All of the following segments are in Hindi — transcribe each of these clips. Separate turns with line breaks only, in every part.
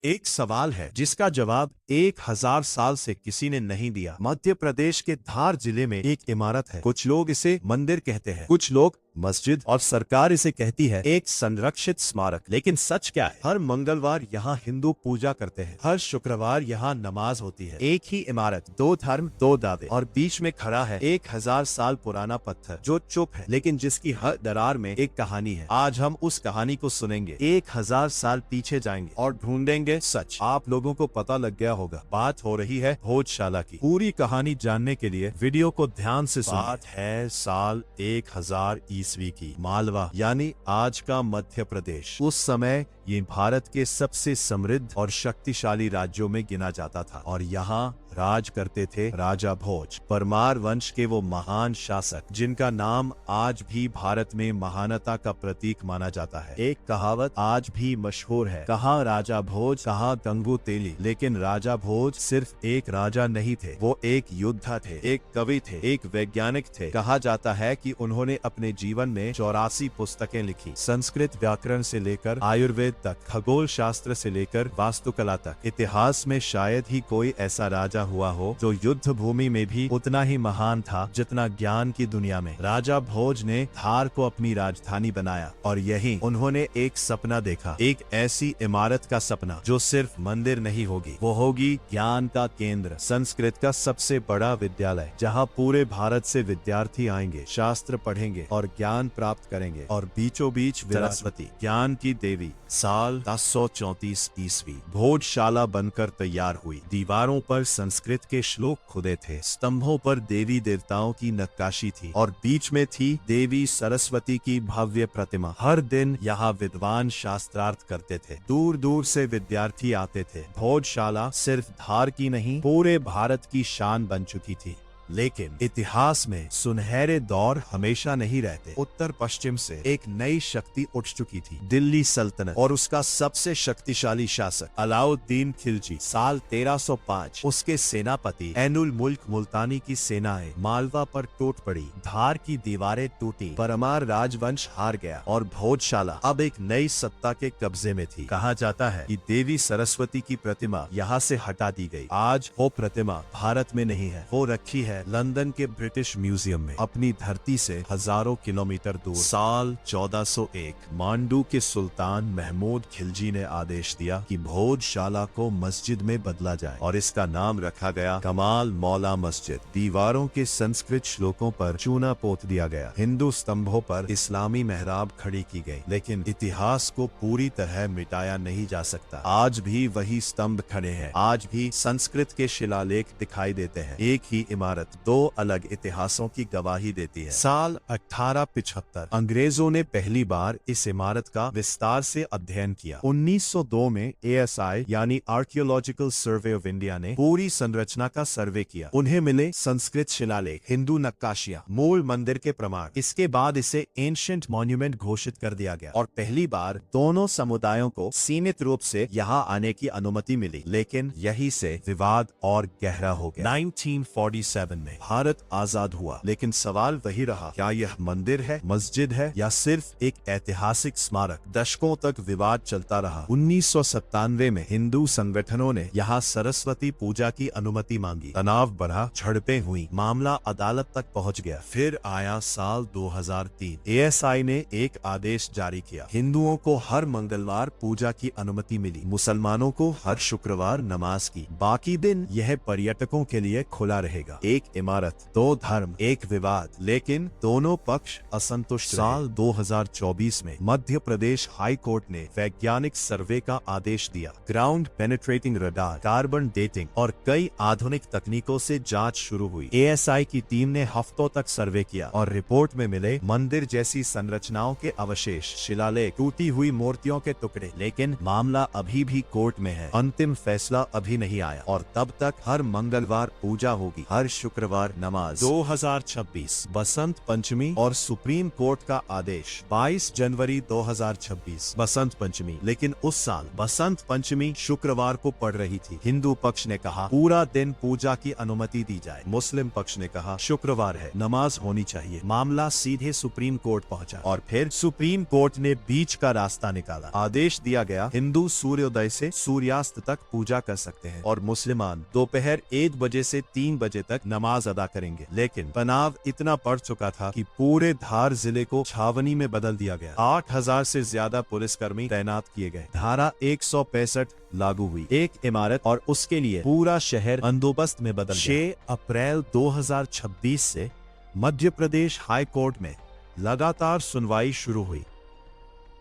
एक सवाल है जिसका जवाब 1000 साल से किसी ने नहीं दिया। मध्य प्रदेश के धार जिले में एक इमारत है। कुछ लोग इसे मंदिर कहते हैं, कुछ लोग मस्जिद, और सरकार इसे कहती है एक संरक्षित स्मारक। लेकिन सच क्या है? हर मंगलवार यहाँ हिंदू पूजा करते हैं, हर शुक्रवार यहाँ नमाज होती है। एक ही इमारत, दो धर्म, दो दावे, और बीच में खड़ा है 1000 साल पुराना पत्थर जो चुप है लेकिन जिसकी हर दरार में एक कहानी है। आज हम उस कहानी को सुनेंगे, 1000 साल पीछे जाएंगे और ढूंढेंगे सच। आप लोगों को पता लग गया होगा, बात हो रही है भोजशाला की। पूरी कहानी जानने के लिए वीडियो को ध्यान से सुनिए। बात है साल 1000 ईस्वी की। मालवा यानी आज का मध्य प्रदेश उस समय ये भारत के सबसे समृद्ध और शक्तिशाली राज्यों में गिना जाता था, और यहाँ राज करते थे राजा भोज, परमार वंश के वो महान शासक जिनका नाम आज भी भारत में महानता का प्रतीक माना जाता है। एक कहावत आज भी मशहूर है, कहाँ राजा भोज कहाँ गंगू तेली। लेकिन राजा भोज सिर्फ एक राजा नहीं थे, वो एक योद्धा थे, एक कवि थे, एक वैज्ञानिक थे। कहा जाता है कि उन्होंने अपने जीवन में 84 पुस्तकें लिखी, संस्कृत व्याकरण से लेकर आयुर्वेद तक, खगोल शास्त्र से लेकर वास्तुकला तक। इतिहास में शायद ही कोई ऐसा राजा हुआ हो जो युद्ध भूमि में भी उतना ही महान था जितना ज्ञान की दुनिया में। राजा भोज ने धार को अपनी राजधानी बनाया, और यही उन्होंने एक सपना देखा, एक ऐसी इमारत का सपना जो सिर्फ मंदिर नहीं होगी, वो होगी ज्ञान का केंद्र, संस्कृत का सबसे बड़ा विद्यालय, जहाँ पूरे भारत से विद्यार्थी आएंगे, शास्त्र पढ़ेंगे और ज्ञान प्राप्त करेंगे। और बीचों बीच सरस्वती, ज्ञान की देवी, साल 1034 ईस्वी भोजशाला बनकर तैयार हुई। दीवारों पर संस्कृत के श्लोक खुदे थे, स्तंभों पर देवी देवताओं की नक्काशी थी, और बीच में थी देवी सरस्वती की भव्य प्रतिमा। हर दिन यहाँ विद्वान शास्त्रार्थ करते थे, दूर दूर से विद्यार्थी आते थे। भोजशाला सिर्फ धार की नहीं, पूरे भारत की शान बन चुकी थी। लेकिन इतिहास में सुनहरे दौर हमेशा नहीं रहते। उत्तर पश्चिम से एक नई शक्ति उठ चुकी थी, दिल्ली सल्तनत, और उसका सबसे शक्तिशाली शासक अलाउद्दीन खिलजी। साल 1305 उसके सेनापति ऐनुल मुल्क मुल्तानी की सेनाएं मालवा पर टूट पड़ी, धार की दीवारें टूटी, परमार राजवंश हार गया, और भोजशाला अब एक नई सत्ता के कब्जे में थी। कहा जाता है कि देवी सरस्वती की प्रतिमा यहाँ से हटा दी गई। आज वो प्रतिमा भारत में नहीं है, वो रखी है लंदन के ब्रिटिश म्यूजियम में, अपनी धरती से हजारों किलोमीटर दूर। साल 1401 मांडू के सुल्तान महमूद खिलजी ने आदेश दिया कि भोजशाला को मस्जिद में बदला जाए, और इसका नाम रखा गया कमाल मौला मस्जिद। दीवारों के संस्कृत श्लोकों पर चूना पोत दिया गया, हिंदू स्तंभों पर इस्लामी मेहराब खड़ी की गई। लेकिन इतिहास को पूरी तरह मिटाया नहीं जा सकता। आज भी वही स्तंभ खड़े हैं, आज भी संस्कृत के शिलालेख दिखाई देते हैं। एक ही इमारत दो अलग इतिहासों की गवाही देती है। साल 1875 अंग्रेजों ने पहली बार इस इमारत का विस्तार से अध्ययन किया। 1902 में ASI यानी आर्कियोलॉजिकल सर्वे ऑफ इंडिया ने पूरी संरचना का सर्वे किया। उन्हें मिले संस्कृत शिलालेख, हिंदू नक्काशियां, मूल मंदिर के प्रमाण। इसके बाद इसे एंशिएंट मॉन्यूमेंट घोषित कर दिया गया, और पहली बार दोनों समुदायों को सीमित रूप से यहाँ आने की अनुमति मिली। लेकिन यही से विवाद और गहरा हो गया। 1947 में भारत आजाद हुआ, लेकिन सवाल वही रहा, क्या यह मंदिर है, मस्जिद है, या सिर्फ एक ऐतिहासिक स्मारक? दशकों तक विवाद चलता रहा। 1997 में हिंदू संगठनों ने यहाँ सरस्वती पूजा की अनुमति मांगी, तनाव बढ़ा, झड़पें हुई, मामला अदालत तक पहुँच गया। फिर आया साल 2003, ASI ने एक आदेश जारी किया, हिंदुओं को हर मंगलवार पूजा की अनुमति मिली, मुसलमानों को हर शुक्रवार नमाज की, बाकी दिन यह पर्यटकों के लिए खुला रहेगा। एक इमारत, दो धर्म, एक विवाद, लेकिन दोनों पक्ष असंतुष्ट। साल 2024 में मध्य प्रदेश हाई कोर्ट ने वैज्ञानिक सर्वे का आदेश दिया। Ground penetrating radar, carbon dating और कई आधुनिक तकनीकों से जांच शुरू हुई। ASI की टीम ने हफ्तों तक सर्वे किया, और रिपोर्ट में मिले मंदिर जैसी संरचनाओं के अवशेष, शिलालेख, टूटी हुई मूर्तियों के टुकड़े। लेकिन मामला अभी भी कोर्ट में है, अंतिम फैसला अभी नहीं आया, और तब तक हर मंगलवार पूजा होगी, हर शुक्रवार नमाज 2026 बसंत पंचमी और सुप्रीम कोर्ट का आदेश 22 जनवरी 2026 बसंत पंचमी। लेकिन उस साल बसंत पंचमी शुक्रवार को पड़ रही थी। हिंदू पक्ष ने कहा पूरा दिन पूजा की अनुमति दी जाए। मुस्लिम पक्ष ने कहा शुक्रवार है, नमाज होनी चाहिए। मामला सीधे सुप्रीम कोर्ट पहुंचा और फिर सुप्रीम कोर्ट ने बीच का रास्ता निकाला। आदेश दिया गया हिंदू सूर्योदय से सूर्यास्त तक पूजा कर सकते हैं और मुसलमान दोपहर 1 बजे से 3 बजे तक नमाज अदा करेंगे। लेकिन तनाव इतना बढ़ चुका था कि पूरे धार जिले को छावनी में बदल दिया गया। 8000 से ज्यादा पुलिसकर्मी तैनात किए गए। धारा 165 लागू हुई। एक इमारत और उसके लिए पूरा शहर बंदोबस्त में बदल गया। 6 अप्रैल 2026 से मध्य प्रदेश हाई कोर्ट में लगातार सुनवाई शुरू हुई।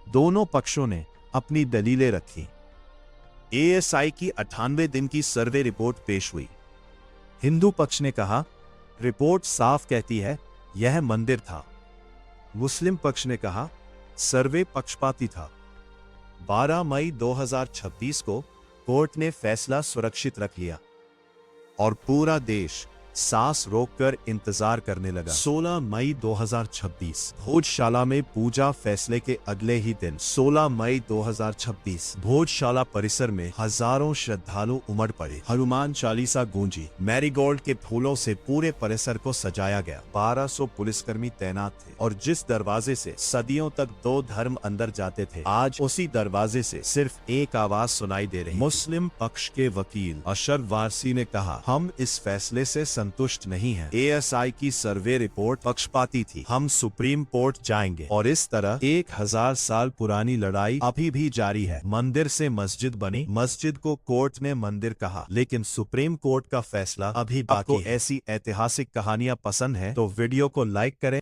दोनों पक्षों ने अपनी दलीलें रखी। एएसआई की 98 दिन की सर्वे रिपोर्ट पेश हुई। हिंदू पक्ष ने कहा रिपोर्ट साफ कहती है यह मंदिर था। मुस्लिम पक्ष ने कहा सर्वे पक्षपाती था। 12 मई 2026 को कोर्ट ने फैसला सुरक्षित रख लिया और पूरा देश सांस रोककर इंतजार करने लगा। 16 मई 2026 भोजशाला में पूजा फैसले के अगले ही दिन 16 मई 2026 भोजशाला परिसर में हजारों श्रद्धालु उमड़ पड़े। हनुमान चालीसा गूंजी। मैरीगोल्ड के फूलों से पूरे परिसर को सजाया गया। 1200 पुलिसकर्मी तैनात थे और जिस दरवाजे से सदियों तक 2 धर्म अंदर जाते थे, आज उसी दरवाजे से सिर्फ एक आवाज सुनाई दे रही। मुस्लिम पक्ष के वकील अशरफ वारसी ने कहा हम इस फैसले से संतुष्ट नहीं हैं। एएसआई की सर्वे रिपोर्ट पक्षपाती थी। हम सुप्रीम कोर्ट जाएंगे और इस तरह 1000 साल पुरानी लड़ाई अभी भी जारी है। मंदिर से मस्जिद बनी, मस्जिद को कोर्ट ने मंदिर कहा, लेकिन सुप्रीम कोर्ट का फैसला अभी बाकी है। ऐसी ऐतिहासिक कहानियां पसंद है तो वीडियो को लाइक करें।